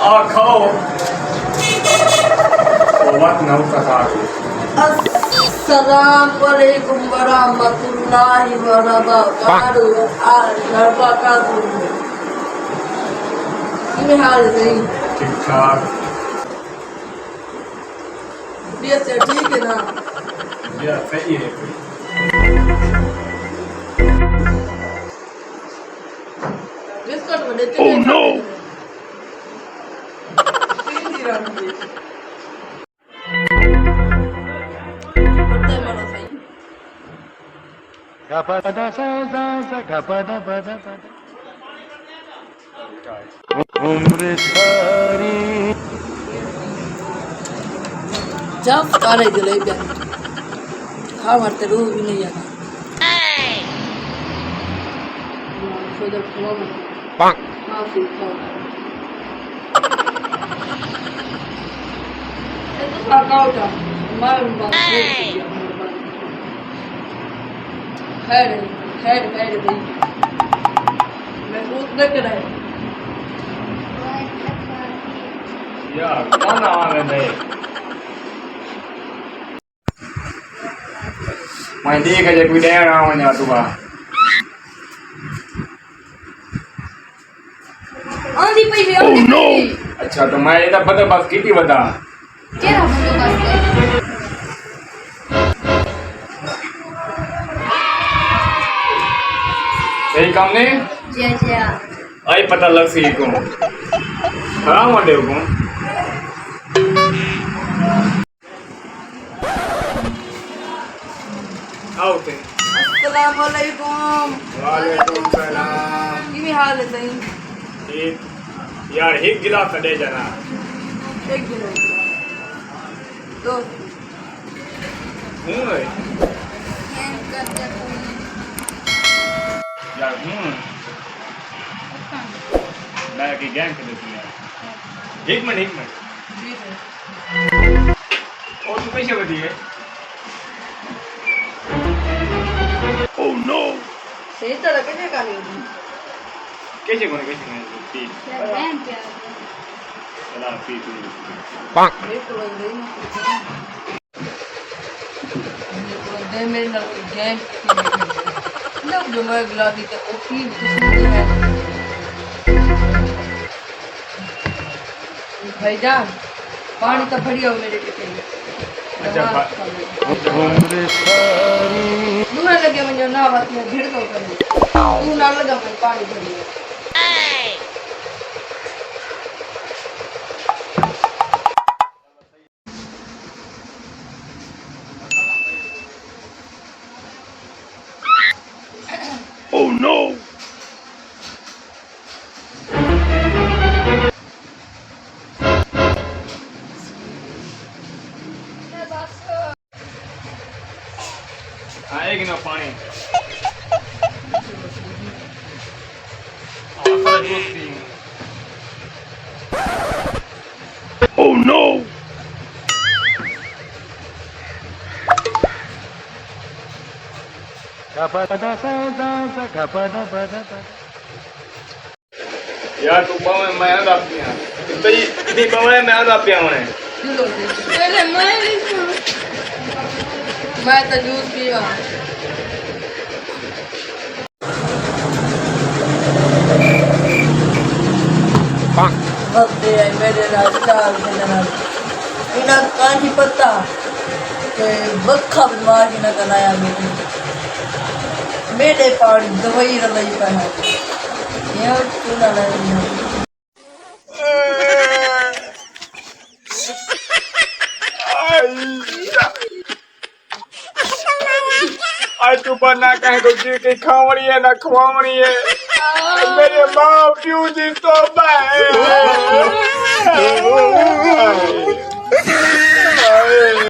खाओ what now kata Assalamualaikum warahmatullahi wabarakatuh. Ini hal ini. ठीक ठाक Dia sedih kena. या सही है Biskut mana? Oh no! Ini ramai. Gapada sa sa sa gapada pada pada. Umre sari. Jab kare dilai biar. हाँ मरते रू भी नहीं आता। सोचा खाओ मत। Bang. हाँ फिर खाओ। itu खाओ जा। मार मार। खैर खैर खैर भाई। मैं सोच न कराए। या कौन आ रहा है मैं देख अजय कोई डर रहा हूँ यार तुझा आंधी पई वे Oh no! अच्छा तो मैं इधर पता बस कितनी बता केरा बंदो बस सही काम ने जय जय आई पता लग सी को खराब हो गए को आओ थे अस्सलामुअलैकुम वालेकुम सलाम किमी हाल है तई एक यार एक गिलास दे जाना एक गिलास दो हूँ यार मैं की गैंग के देती है एक मिनट और तू कैसे बची है Oh no! सही तरह कैसे खानी होगी कैसे पी चला पी तू Bang. एक तो बंदे बंदे मेरे नाल गैंग लोग जो मैं गिला दी तो ओपी है भाईजान पानी तो बढ़िया हो मेरे टिफिन में अच्छा Umre sari. दूर लगे मुझे ना बात में भीड़ तो करनी तू ना लगा मैं पानी भरिए Oh no! आएगी ना पानी Oh no! Gapada sa sa sa gapada pada pada. यार तू पावे मैं आ पिया इतनी पावे मैं आ पिया होने पहले मैं तो जूस पीवा Bang. बंदे आई मेरे नाल चाल देना इना कानी पता के बखा बीमार न कराया मेरे पानी दवाई रलाई पे है ये तू ना आज तू बना कहे को जी की खावणी है ना खवावणी है मेरे बाप क्यों जी तो मैं